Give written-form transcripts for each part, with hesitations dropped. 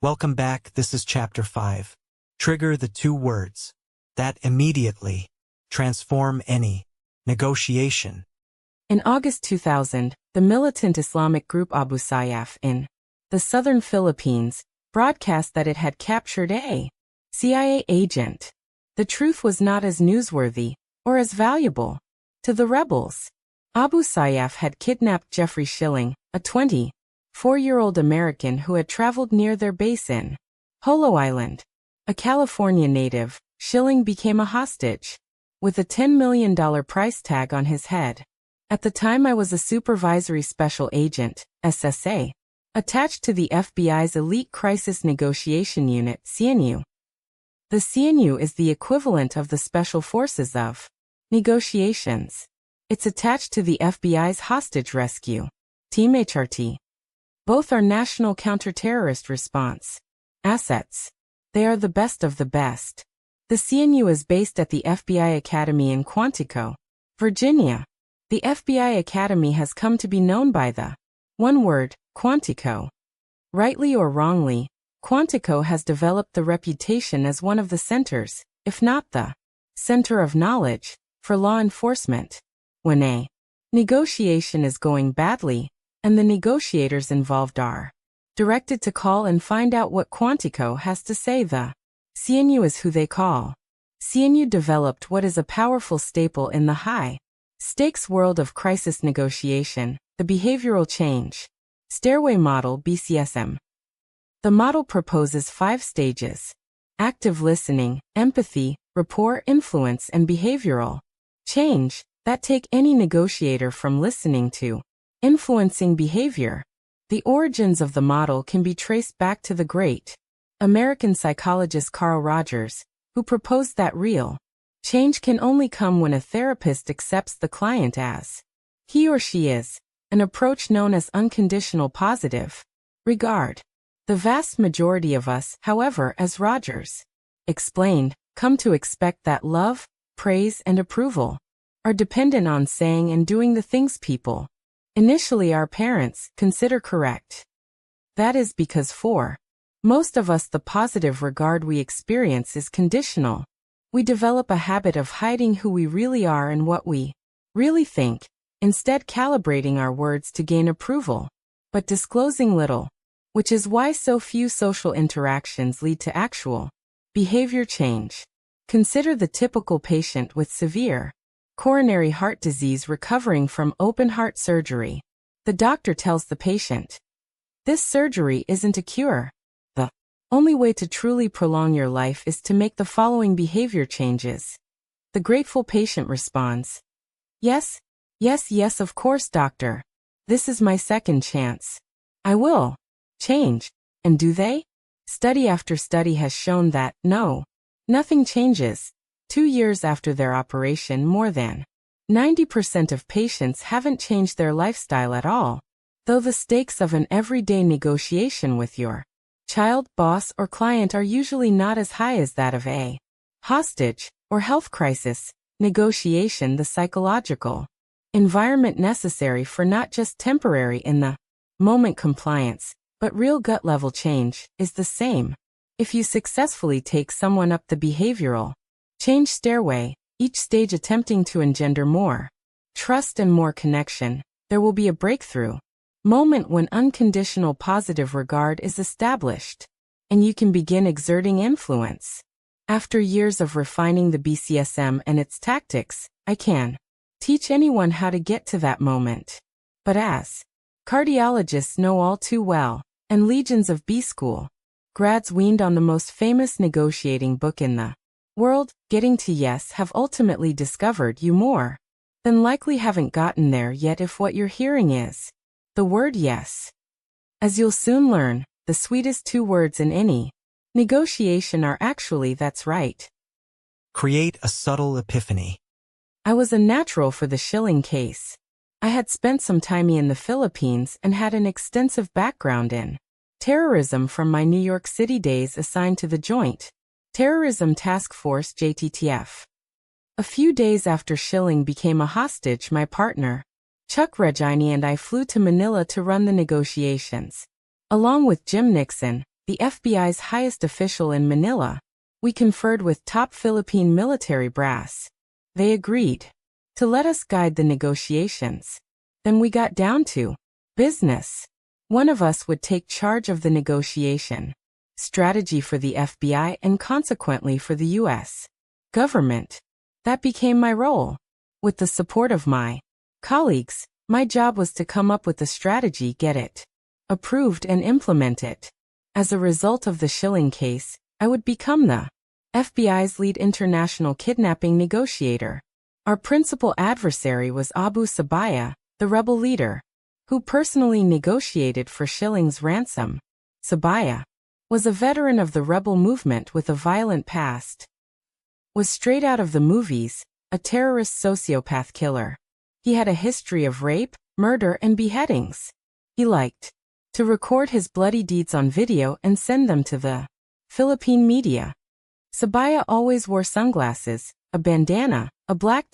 Welcome back, this is Chapter 5. Trigger the two words that immediately transform any negotiation. In August 2000, the militant Islamic group Abu Sayyaf in the southern Philippines broadcast that it had captured a CIA agent. The truth was not as newsworthy or as valuable to the rebels. Abu Sayyaf had kidnapped Jeffrey Schilling, a 24-year-old American who had traveled near their base in Holo Island. A California native, Schilling became a hostage with a $10 million price tag on his head. At the time I was a supervisory special agent, SSA, attached to the FBI's Elite Crisis Negotiation Unit, CNU. The CNU is the equivalent of the Special Forces of Negotiations. It's attached to the FBI's Hostage Rescue Team HRT. Both are national counter-terrorist response assets. They are the best of the best. The CNU is based at the FBI Academy in Quantico, Virginia. The FBI Academy has come to be known by the one word, Quantico. Rightly or wrongly, Quantico has developed the reputation as one of the centers, if not the center of knowledge, for law enforcement. When a negotiation is going badly, and the negotiators involved are directed to call and find out what Quantico has to say, the CNU is who they call. CNU developed what is a powerful staple in the high-stakes world of crisis negotiation, the Behavioral Change Stairway Model BCSM. The model proposes 5 stages: active listening, empathy, rapport, influence, and behavioral change that take any negotiator from listening to influencing behavior. The origins of the model can be traced back to the great American psychologist Carl Rogers, who proposed that real change can only come when a therapist accepts the client as he or she is, an approach known as unconditional positive regard. The vast majority of us, however, as Rogers explained, come to expect that love, praise, and approval are dependent on saying and doing the things people, initially our parents, consider correct. That is because for most of us the positive regard we experience is conditional. We develop a habit of hiding who we really are and what we really think, instead calibrating our words to gain approval, but disclosing little, which is why so few social interactions lead to actual behavior change. Consider the typical patient with severe coronary heart disease recovering from open heart surgery. The doctor tells the patient, "This surgery isn't a cure. The only way to truly prolong your life is to make the following behavior changes." The grateful patient responds, "Yes, yes, yes, of course, doctor. This is my second chance. I will change." And do they? Study after study has shown that, no, nothing changes. 2 years after their operation, more than 90% of patients haven't changed their lifestyle at all. Though the stakes of an everyday negotiation with your child, boss, or client are usually not as high as that of a hostage or health crisis negotiation, the psychological environment necessary for not just temporary in the moment compliance, but real gut-level change, is the same. If you successfully take someone up the behavioral change stairway, each stage attempting to engender more trust and more connection, there will be a breakthrough moment when unconditional positive regard is established, and you can begin exerting influence. After years of refining the BCSM and its tactics, I can teach anyone how to get to that moment. But as cardiologists know all too well, and legions of B-School grads weaned on the most famous negotiating book in the world, Getting to Yes, have ultimately discovered you more than likely haven't gotten there yet if what you're hearing is the word yes. As you'll soon learn, the sweetest 2 words in any negotiation are actually "that's right." Create a subtle epiphany. I was a natural for the Schilling case. I had spent some time in the Philippines and had an extensive background in terrorism from my New York City days assigned to the Joint Terrorism Task Force JTTF. A few days after Schilling became a hostage, my partner, Chuck Regini, and I flew to Manila to run the negotiations, along with Jim Nixon, the FBI's highest official in Manila. We conferred with top Philippine military brass. They agreed to let us guide the negotiations. Then we got down to business. One of us would take charge of the negotiation strategy for the FBI and consequently for the U.S. government. That became my role. With the support of my colleagues, my job was to come up with the strategy, get it approved and implement it. As a result of the Schilling case, I would become the FBI's lead international kidnapping negotiator. Our principal adversary was Abu Sabaya, the rebel leader, who personally negotiated for Schilling's ransom. Sabaya was a veteran of the rebel movement with a violent past. Was straight out of the movies, a terrorist sociopath killer. He had a history of rape, murder, and beheadings. He liked to record his bloody deeds on video and send them to the Philippine media. Sabaya always wore sunglasses, a bandana, a black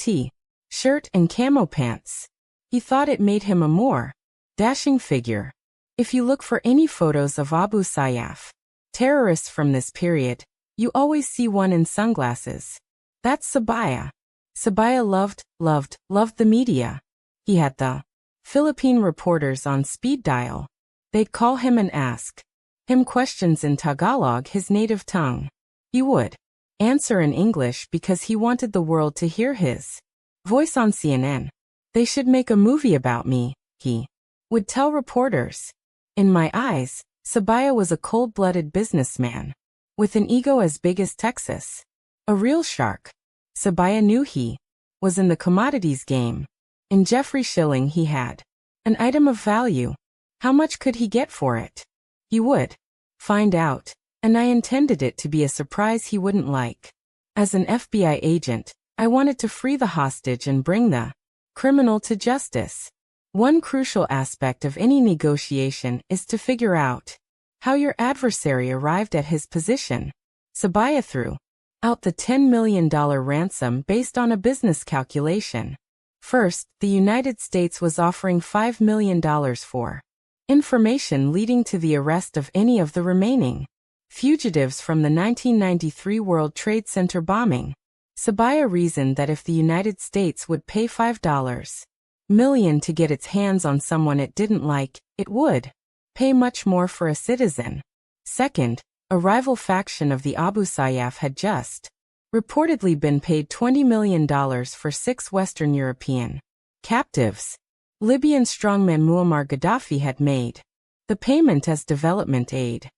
shirt, and camo pants. He thought it made him a more dashing figure. If you look for any photos of Abu Sayyaf, terrorists from this period, you always see one in sunglasses. That's Sabaya. Sabaya loved the media. He had the Philippine reporters on speed dial. They'd call him and ask him questions in Tagalog, his native tongue. He would answer in English because he wanted the world to hear his voice on CNN. They should make a movie about me, he would tell reporters. In my eyes, Sabaya was a cold-blooded businessman with an ego as big as Texas. A real shark. Sabaya knew he was in the commodities game. In Jeffrey Schilling he had an item of value. How much could he get for it? He would find out, and I intended it to be a surprise he wouldn't like. As an FBI agent, I wanted to free the hostage and bring the criminal to justice. One crucial aspect of any negotiation is to figure out how your adversary arrived at his position. Sabaya threw out the $10 million ransom based on a business calculation. First, the United States was offering $5 million for information leading to the arrest of any of the remaining fugitives from the 1993 World Trade Center bombing. Sabaya reasoned that if the United States would pay $5 million to get its hands on someone it didn't like, it would pay much more for a citizen. Second, a rival faction of the Abu Sayyaf had just reportedly been paid $20 million for 6 Western European captives. Libyan strongman Muammar Gaddafi had made the payment as development aid.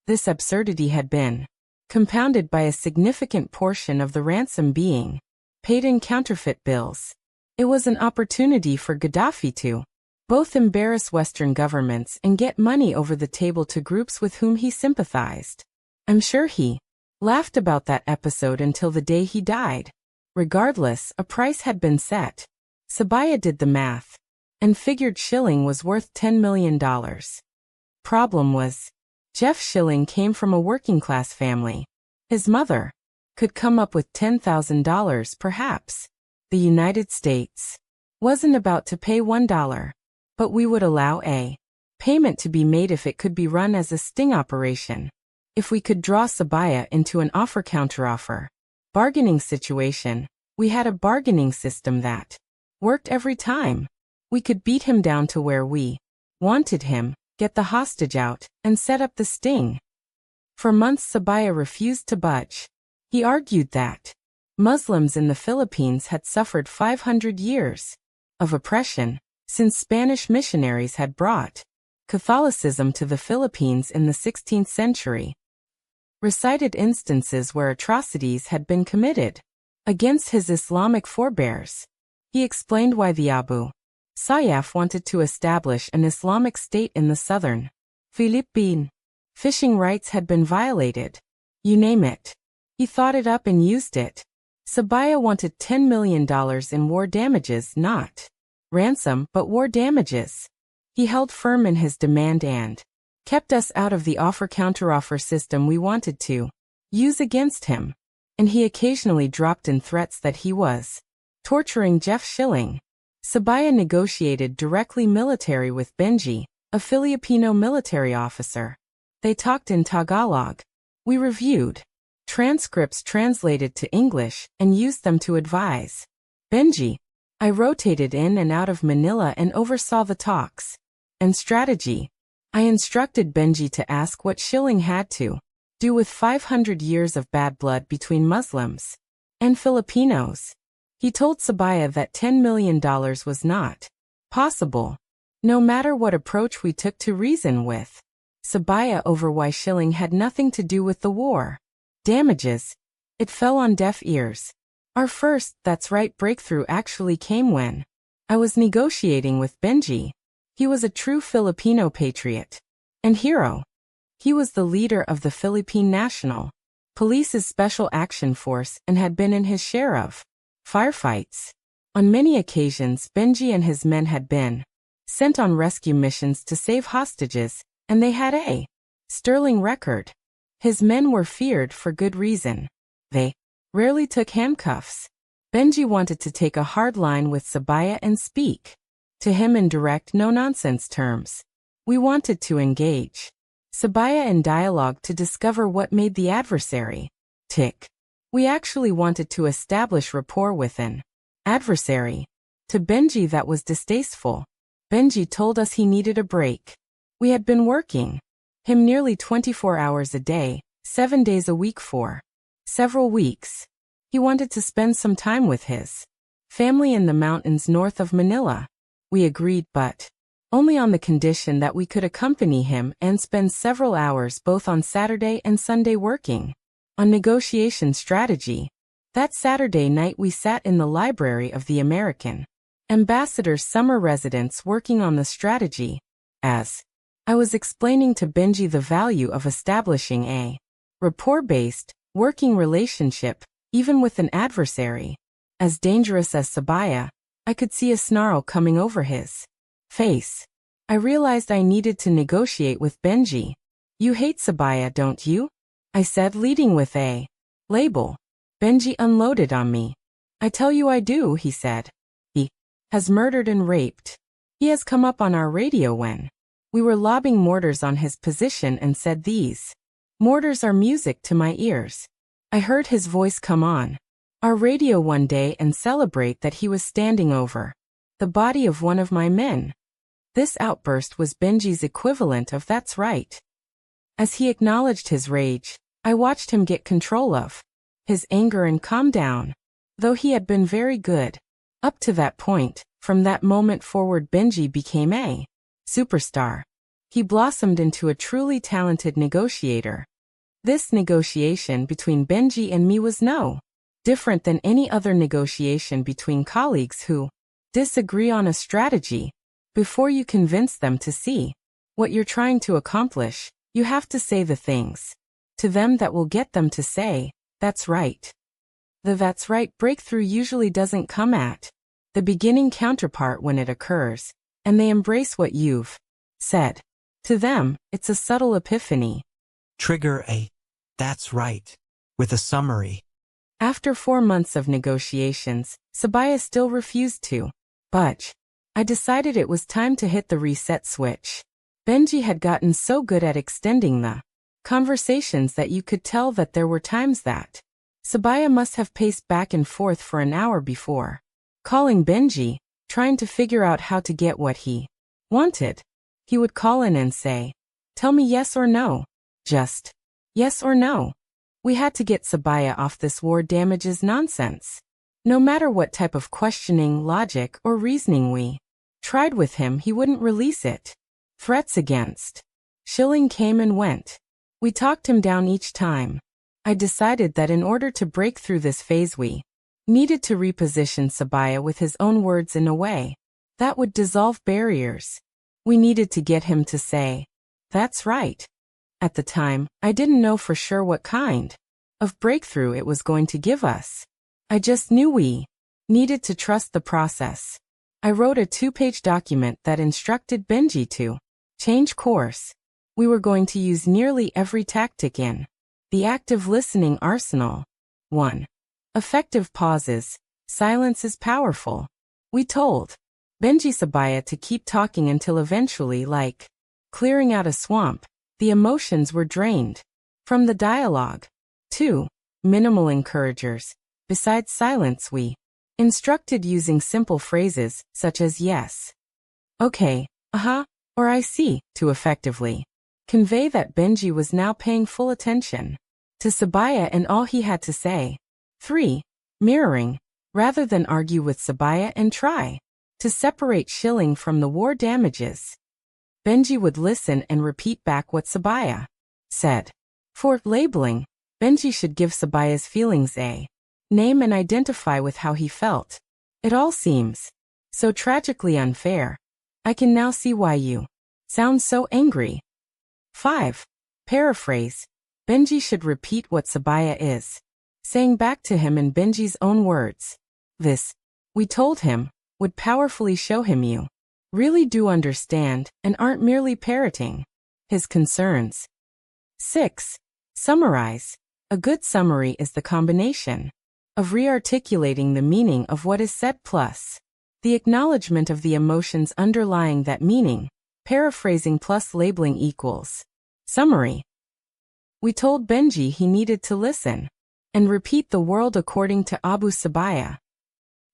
This absurdity had been compounded by a significant portion of the ransom being paid in counterfeit bills. It was an opportunity for Gaddafi to both embarrass Western governments and get money over the table to groups with whom he sympathized. I'm sure he laughed about that episode until the day he died. Regardless, a price had been set. Sabaya did the math and figured Schilling was worth $10 million. Problem was, Jeff Schilling came from a working-class family. His mother could come up with $10,000 perhaps. The United States wasn't about to pay $1, but we would allow a payment to be made if it could be run as a sting operation. If we could draw Sabaya into an offer-counteroffer bargaining situation, we had a bargaining system that worked every time. We could beat him down to where we wanted him, get the hostage out, and set up the sting. For months Sabaya refused to budge. He argued that Muslims in the Philippines had suffered 500 years of oppression since Spanish missionaries had brought Catholicism to the Philippines in the 16th century. Recited instances where atrocities had been committed against his Islamic forebears. He explained why the Abu Sayyaf wanted to establish an Islamic state in the southern Philippines. Fishing rights had been violated. You name it. He thought it up and used it. Sabaya wanted $10 million in war damages, not ransom, but war damages. He held firm in his demand and kept us out of the offer-counteroffer system we wanted to use against him. And he occasionally dropped in threats that he was torturing Jeff Schilling. Sabaya negotiated directly military with Benji, a Filipino military officer. They talked in Tagalog. We reviewed transcripts translated to English and used them to advise Benji. I rotated in and out of Manila and oversaw the talks. And strategy. I instructed Benji to ask what Schilling had to do with 500 years of bad blood between Muslims and Filipinos. He told Sabaya that $10 million was not possible, no matter what approach we took to reason with Sabaya over why Schilling had nothing to do with the war. Damages. It fell on deaf ears. Our first "that's right" breakthrough actually came when I was negotiating with Benji. He was a true Filipino patriot and hero. He was the leader of the Philippine National Police's Special Action Force and had been in his share of firefights. On many occasions, Benji and his men had been sent on rescue missions to save hostages, and they had a sterling record. His men were feared for good reason. They rarely took handcuffs. Benji wanted to take a hard line with Sabaya and speak to him in direct, no-nonsense terms. We wanted to engage Sabaya in dialogue to discover what made the adversary tick. We actually wanted to establish rapport with an adversary. To Benji, that was distasteful. Benji told us he needed a break. We had been working him nearly 24 hours a day, 7 days a week for several weeks. He wanted to spend some time with his family in the mountains north of Manila. We agreed, but only on the condition that we could accompany him and spend several hours both on Saturday and Sunday working on negotiation strategy. That Saturday night we sat in the library of the American ambassador's summer residence working on the strategy. As I was explaining to Benji the value of establishing a rapport-based working relationship, even with an adversary as dangerous as Sabaya, I could see a snarl coming over his face. I realized I needed to negotiate with Benji. "You hate Sabaya, don't you?" I said, leading with a label. Benji unloaded on me. "I tell you I do," he said. "He has murdered and raped. He has come up on our radio when we were lobbing mortars on his position and said these mortars are music to my ears." I heard his voice come on our radio one day and celebrate that he was standing over the body of one of my men. This outburst was Benji's equivalent of "that's right." As he acknowledged his rage, I watched him get control of his anger and calm down. Though he had been very good up to that point, from that moment forward Benji became a superstar. He blossomed into a truly talented negotiator. This negotiation between Benji and me was no different than any other negotiation between colleagues who disagree on a strategy. Before you convince them to see what you're trying to accomplish, you have to say the things to them that will get them to say, "That's right." The "that's right" breakthrough usually doesn't come at the beginning counterpart when it occurs, and they embrace what you've said. To them, it's a subtle epiphany. Trigger a "that's right" with a summary. After 4 months of negotiations, Sabaya still refused to budge. I decided it was time to hit the reset switch. Benji had gotten so good at extending the conversations that you could tell that there were times that Sabaya must have paced back and forth for an hour before calling Benji, trying to figure out how to get what he wanted. He would call in and say, "Tell me yes or no. Just yes or no." We had to get Sabaya off this war damages nonsense. No matter what type of questioning, logic, or reasoning we tried with him, he wouldn't release it. Threats against Schilling came and went. We talked him down each time. I decided that in order to break through this phase we needed to reposition Sabaya with his own words in a way that would dissolve barriers. We needed to get him to say, "That's right." At the time, I didn't know for sure what kind of breakthrough it was going to give us. I just knew we needed to trust the process. I wrote a 2-page document that instructed Benji to change course. We were going to use nearly every tactic in the active listening arsenal. 1. Effective pauses. Silence is powerful. We told Benji Sabaya to keep talking until eventually, like clearing out a swamp, The emotions were drained. From the dialogue. 2. Minimal encouragers. Besides silence, we instructed using simple phrases such as yes, okay, or I see, to effectively convey that Benji was now paying full attention to Sabaya and all he had to say. 3. Mirroring. Rather than argue with Sabaya and try to separate Schilling from the war damages, Benji would listen and repeat back what Sabaya said. For labeling, Benji should give Sabaya's feelings a name and identify with how he felt. It all seems so tragically unfair. I can now see why you sound so angry. 5. Paraphrase. Benji should repeat what Sabaya is saying back to him in Benji's own words. This, we told him, would powerfully show him you really do understand and aren't merely parroting his concerns. 6. Summarize. A good summary is the combination of re-articulating the meaning of what is said plus the acknowledgement of the emotions underlying that meaning. Paraphrasing plus labeling equals summary. We told Benji he needed to listen and repeat the world according to Abu Sabaya.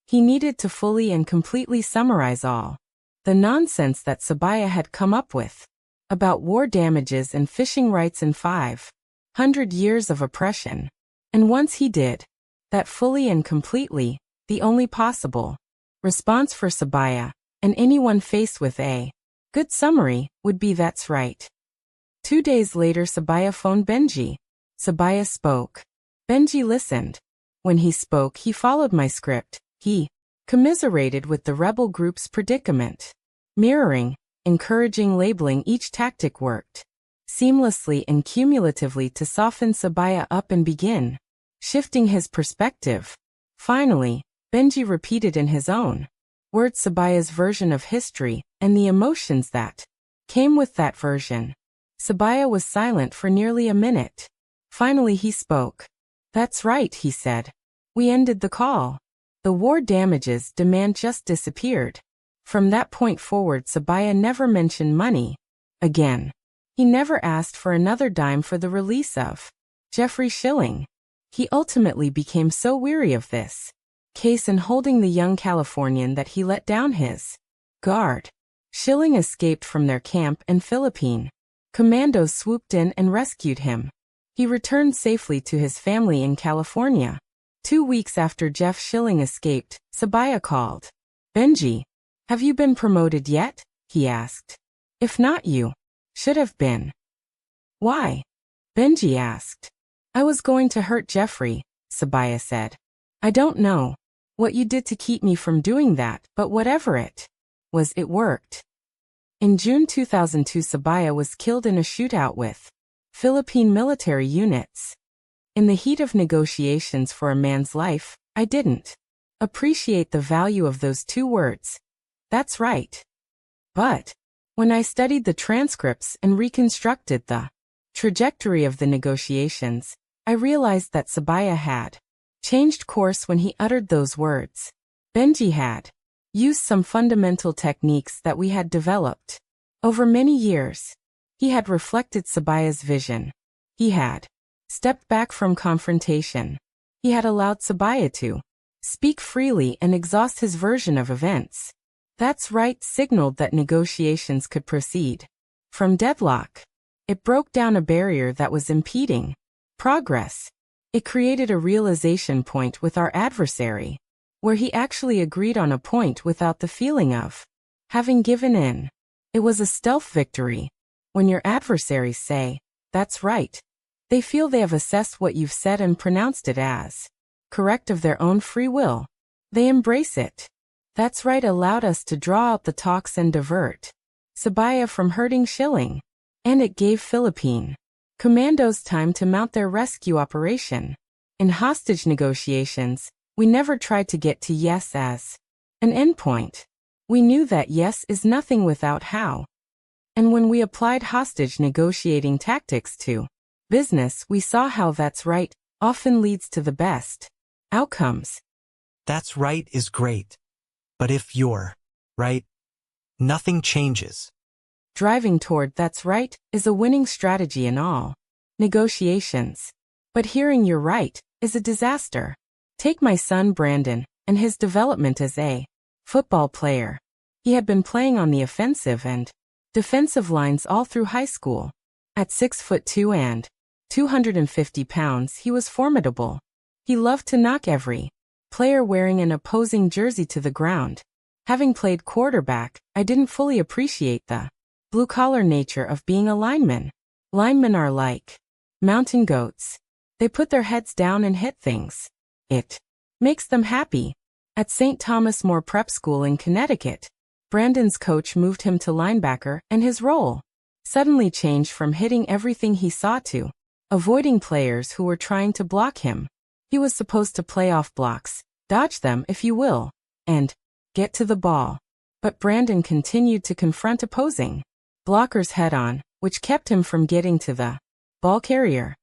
He needed to fully and completely summarize all the nonsense that Sabaya had come up with about war damages and fishing rights and 500 years of oppression. And once he did that fully and completely, the only possible response for Sabaya and anyone faced with a good summary would be that's right. 2 days later, Sabaya phoned Benji. Sabaya spoke. Benji listened. When he spoke, he followed my script. He commiserated with the rebel group's predicament. Mirroring, encouraging, labeling, each tactic worked seamlessly and cumulatively to soften Sabaya up and begin shifting his perspective. Finally, Benji repeated in his own words Sabaya's version of history and the emotions that came with that version. Sabaya was silent for nearly a minute. Finally he spoke. That's right, he said. We ended the call. The war damages demand just disappeared. From that point forward, Sabaya never mentioned money again. He never asked for another dime for the release of Jeffrey Schilling. He ultimately became so weary of this case and holding the young Californian that he let down his guard. Schilling escaped from their camp and Philippine commandos swooped in and rescued him. He returned safely to his family in California. 2 weeks after Jeff Schilling escaped, Sabaya called. Benji, have you been promoted yet? He asked. If not, you should have been. Why? Benji asked. I was going to hurt Jeffrey, Sabaya said. I don't know what you did to keep me from doing that, but whatever it was, it worked. In June 2002, Sabaya was killed in a shootout with Philippine military units. In the heat of negotiations for a man's life, I didn't appreciate the value of those 2 words. That's right. But when I studied the transcripts and reconstructed the trajectory of the negotiations, I realized that Sabaya had changed course when he uttered those words. Benji had used some fundamental techniques that we had developed over many years. He had reflected Sabaya's vision. He had stepped back from confrontation. He had allowed Sabaya to speak freely and exhaust his version of events. That's right, signaled that negotiations could proceed from deadlock. It broke down a barrier that was impeding progress. It created a realization point with our adversary, where he actually agreed on a point without the feeling of having given in. It was a stealth victory. When your adversaries say, that's right, they feel they have assessed what you've said and pronounced it as correct of their own free will. They embrace it. That's right allowed us to draw out the talks and divert Sabaya from hurting Schilling. And it gave Philippine commandos time to mount their rescue operation. In hostage negotiations, we never tried to get to yes as an endpoint. We knew that yes is nothing without how. And when we applied hostage negotiating tactics to business, we saw how that's right often leads to the best outcomes. That's right is great. But if you're right, nothing changes. Driving toward that's right is a winning strategy in all negotiations. But hearing you're right is a disaster. Take my son Brandon and his development as a football player. He had been playing on the offensive and defensive lines all through high school. At 6'2" and 250 pounds, he was formidable. He loved to knock every player wearing an opposing jersey to the ground. Having played quarterback, I didn't fully appreciate the blue-collar nature of being a lineman. Linemen are like mountain goats. They put their heads down and hit things. It makes them happy. At St. Thomas More Prep School in Connecticut, Brandon's coach moved him to linebacker, and his role suddenly changed from hitting everything he saw to avoiding players who were trying to block him. He was supposed to play off blocks, dodge them if you will, and get to the ball. But Brandon continued to confront opposing blockers head-on, which kept him from getting to the ball carrier.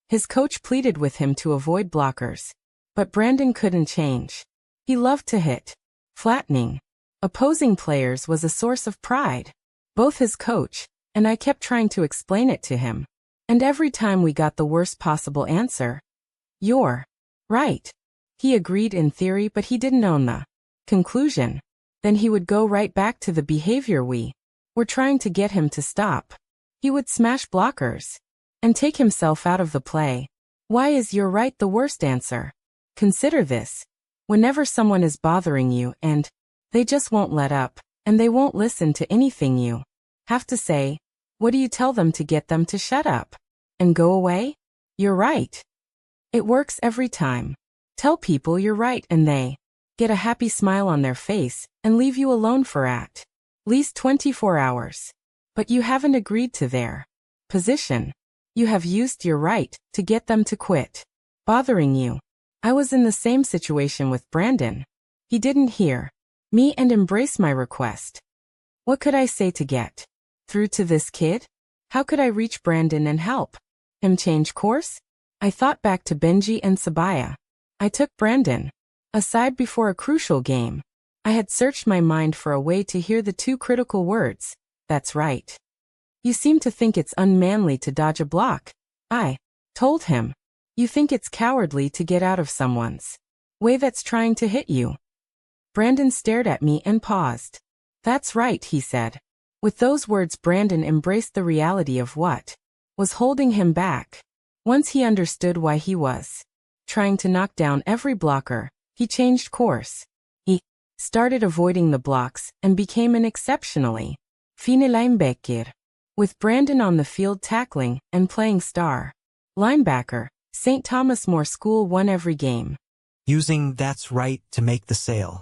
His coach pleaded with him to avoid blockers, but Brandon couldn't change. He loved to hit. Flattening opposing players was a source of pride. Both his coach and I kept trying to explain it to him. And every time we got the worst possible answer. You're right. He agreed in theory, but he didn't own the conclusion. Then he would go right back to the behavior we were trying to get him to stop. He would smash blockers and take himself out of the play. Why is "you're right" the worst answer? Consider this. Whenever someone is bothering you and they just won't let up, and they won't listen to anything you have to say, what do you tell them to get them to shut up and go away? You're right. It works every time. Tell people you're right and they get a happy smile on their face and leave you alone for at least 24 hours. But you haven't agreed to their position. You have used "you're right" to get them to quit bothering you. I was in the same situation with Brandon. He didn't hear me and embrace my request. What could I say to get through to this kid? How could I reach Brandon and help him change course? I thought back to Benji and Sabaya. I took Brandon aside before a crucial game. I had searched my mind for a way to hear the two critical words, "That's right. You seem to think it's unmanly to dodge a block," I told him. "You think it's cowardly to get out of someone's way that's trying to hit you." Brandon stared at me and paused. "That's right," he said. With those words, Brandon embraced the reality of what was holding him back. Once he understood why he was trying to knock down every blocker, he changed course. He started avoiding the blocks and became an exceptionally fine linebacker. With Brandon on the field tackling and playing star linebacker, St. Thomas More School won every game. Using "that's right" to make the sale.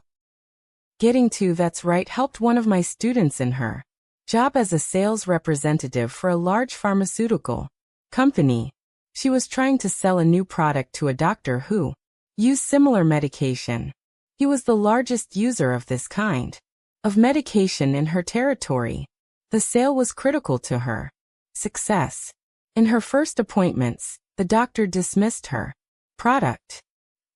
Getting to "that's right" helped one of my students in her job as a sales representative for a large pharmaceutical company. She was trying to sell a new product to a doctor who used similar medication. He was the largest user of this kind of medication in her territory. The sale was critical to her success. In her first appointments, the doctor dismissed her product.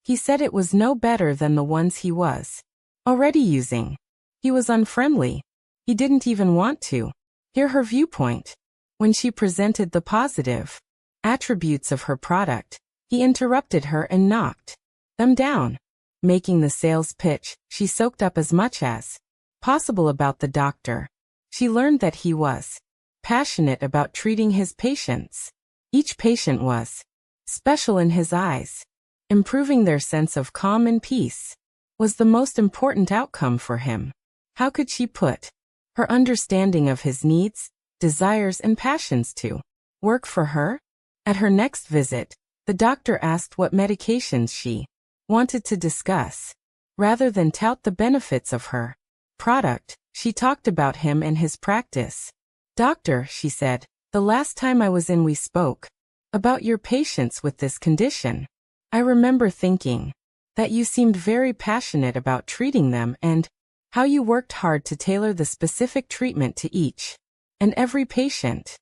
He said it was no better than the ones he was already using. He was unfriendly. He didn't even want to hear her viewpoint. When she presented the positive attributes of her product, he interrupted her and knocked them down. Making the sales pitch, she soaked up as much as possible about the doctor. She learned that he was passionate about treating his patients. Each patient was special in his eyes. Improving their sense of calm and peace was the most important outcome for him. How could she put her understanding of his needs, desires, and passions to work for her? At her next visit, the doctor asked what medications she wanted to discuss. Rather than tout the benefits of her product, she talked about him and his practice. "Doctor," she said, "the last time I was in we spoke about your patients with this condition. I remember thinking that you seemed very passionate about treating them and how you worked hard to tailor the specific treatment to each and every patient."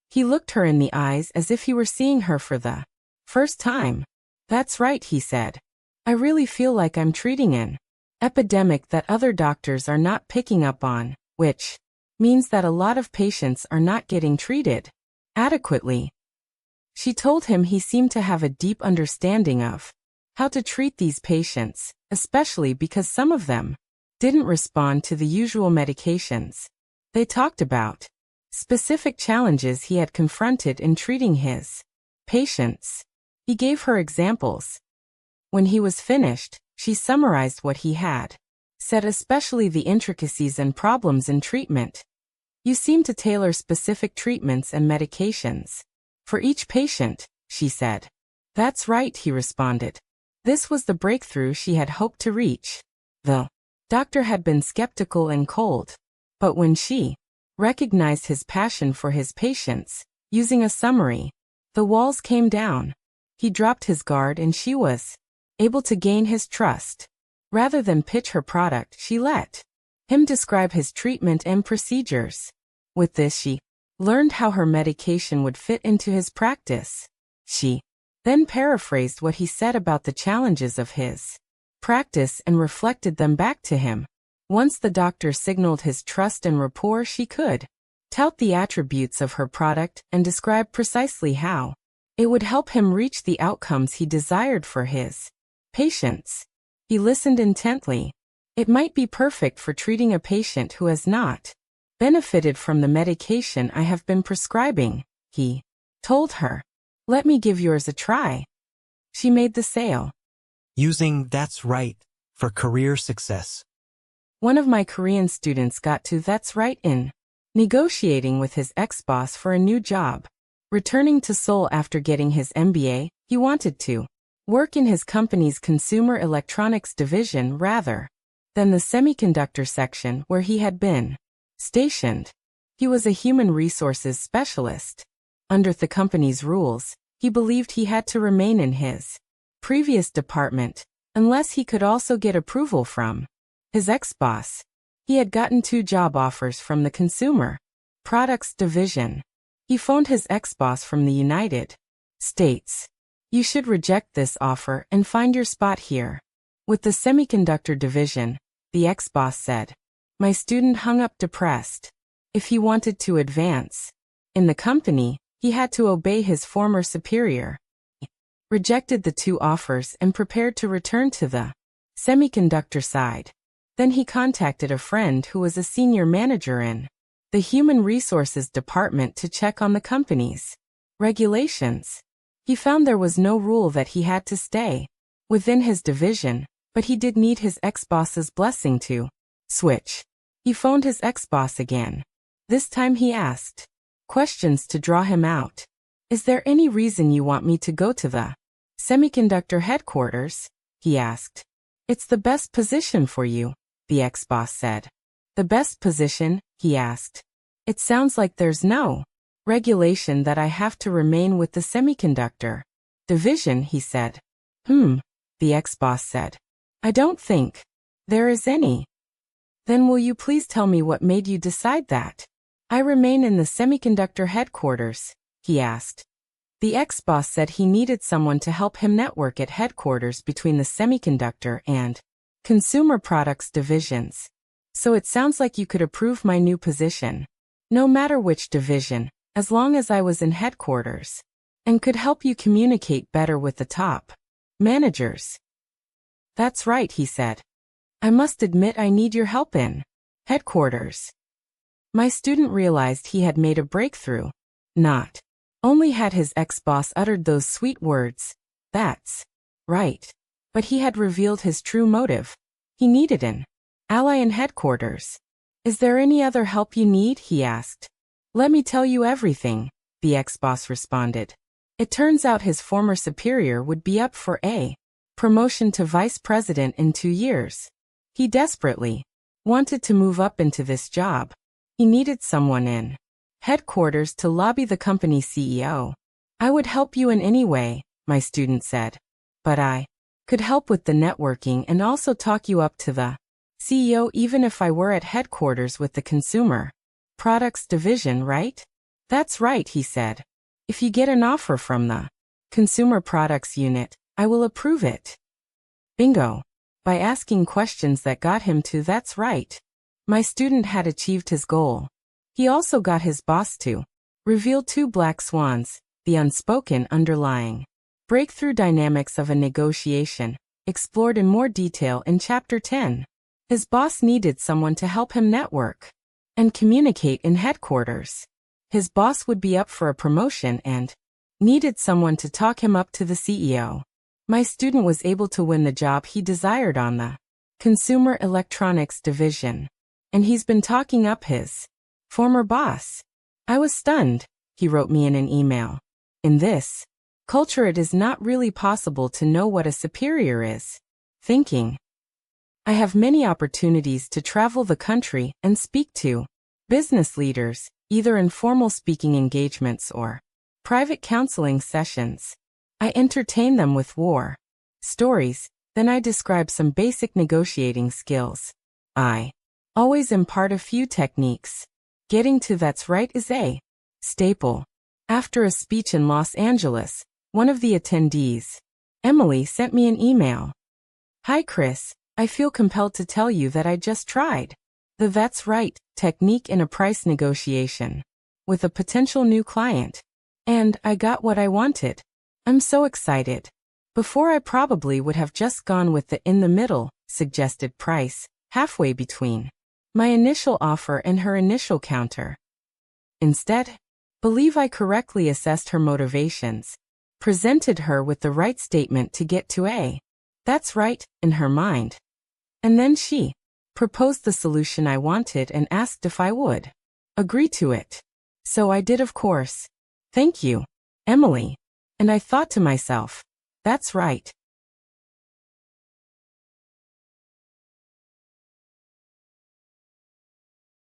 He looked her in the eyes as if he were seeing her for the first time. "That's right," he said. "I really feel like I'm treating an epidemic that other doctors are not picking up on, which means that a lot of patients are not getting treated adequately. She told him he seemed to have a deep understanding of how to treat these patients, especially because some of them didn't respond to the usual medications. They talked about specific challenges he had confronted in treating his patients. He gave her examples. When he was finished, she summarized what he had said, especially the intricacies and problems in treatment. You seem to tailor specific treatments and medications for each patient, she said. That's right, he responded. This was the breakthrough she had hoped to reach. The doctor had been skeptical and cold, but when she recognized his passion for his patients, using a summary, the walls came down. He dropped his guard and she was able to gain his trust. Rather than pitch her product, she let him describe his treatment and procedures. With this, she learned how her medication would fit into his practice. She then paraphrased what he said about the challenges of his practice and reflected them back to him. Once the doctor signaled his trust and rapport, she could tout the attributes of her product and describe precisely how it would help him reach the outcomes he desired for his patients. He listened intently. It might be perfect for treating a patient who has not benefited from the medication I have been prescribing, he told her. Let me give yours a try. She made the sale. Using That's Right for career success. One of my Korean students got to That's Right in negotiating with his ex-boss for a new job. Returning to Seoul after getting his MBA, he wanted to work in his company's consumer electronics division rather than the semiconductor section where he had been stationed. He was a human resources specialist. Under the company's rules, he believed he had to remain in his previous department unless he could also get approval from his ex-boss. He had gotten 2 job offers from the consumer products division. He phoned his ex-boss from the United States. You should reject this offer and find your spot here. With the semiconductor division, the ex-boss said. My student hung up depressed. If he wanted to advance in the company, he had to obey his former superior. He rejected the 2 offers and prepared to return to the semiconductor side. Then he contacted a friend who was a senior manager in the human resources department to check on the company's regulations. He found there was no rule that he had to stay within his division, but he did need his ex-boss's blessing to switch. He phoned his ex-boss again. This time he asked questions to draw him out. Is there any reason you want me to go to the semiconductor headquarters? He asked. It's the best position for you, the ex-boss said. The best position? He asked. It sounds like there's no regulation that I have to remain with the semiconductor division, he said. The ex-boss said. I don't think there is any. Then will you please tell me what made you decide that I remain in the semiconductor headquarters? He asked. The ex-boss said he needed someone to help him network at headquarters between the semiconductor and consumer products divisions. So it sounds like you could approve my new position, no matter which division, as long as I was in headquarters, and could help you communicate better with the top managers. That's right, he said. I must admit I need your help in headquarters. My student realized he had made a breakthrough. Not only had his ex-boss uttered those sweet words, that's right, but he had revealed his true motive. He needed an ally in headquarters. Is there any other help you need? He asked. Let me tell you everything, the ex-boss responded. It turns out his former superior would be up for a promotion to vice president in 2 years. He desperately wanted to move up into this job. He needed someone in headquarters to lobby the company CEO. I would help you in any way, my student said. But I could help with the networking and also talk you up to the CEO even if I were at headquarters with the consumer products division, right? That's right, he said. If you get an offer from the consumer products unit, I will approve it. Bingo. By asking questions that got him to that's right, my student had achieved his goal. He also got his boss to reveal two black swans, the unspoken underlying breakthrough dynamics of a negotiation, explored in more detail in Chapter 10. His boss needed someone to help him network and communicate in headquarters. His boss would be up for a promotion and needed someone to talk him up to the CEO. My student was able to win the job he desired on the Consumer Electronics Division, and he's been talking up his former boss. I was stunned, he wrote me in an email. In this culture, it is not really possible to know what a superior is thinking. I have many opportunities to travel the country and speak to business leaders, either in formal speaking engagements or private counseling sessions. I entertain them with war stories, then I describe some basic negotiating skills. I always impart a few techniques. Getting to "that's right" is a staple. After a speech in Los Angeles, one of the attendees, Emily, sent me an email. "Hi Chris, I feel compelled to tell you that I just tried the 'that's right' technique in a price negotiation with a potential new client, and I got what I wanted. I'm so excited. Before I probably would have just gone with the in the middle suggested price, halfway between my initial offer and her initial counter. Instead, believe I correctly assessed her motivations, presented her with the right statement to get to a 'that's right' in her mind. And then she proposed the solution I wanted and asked if I would agree to it. So I did, of course. Thank you, Emily. And I thought to myself, that's right.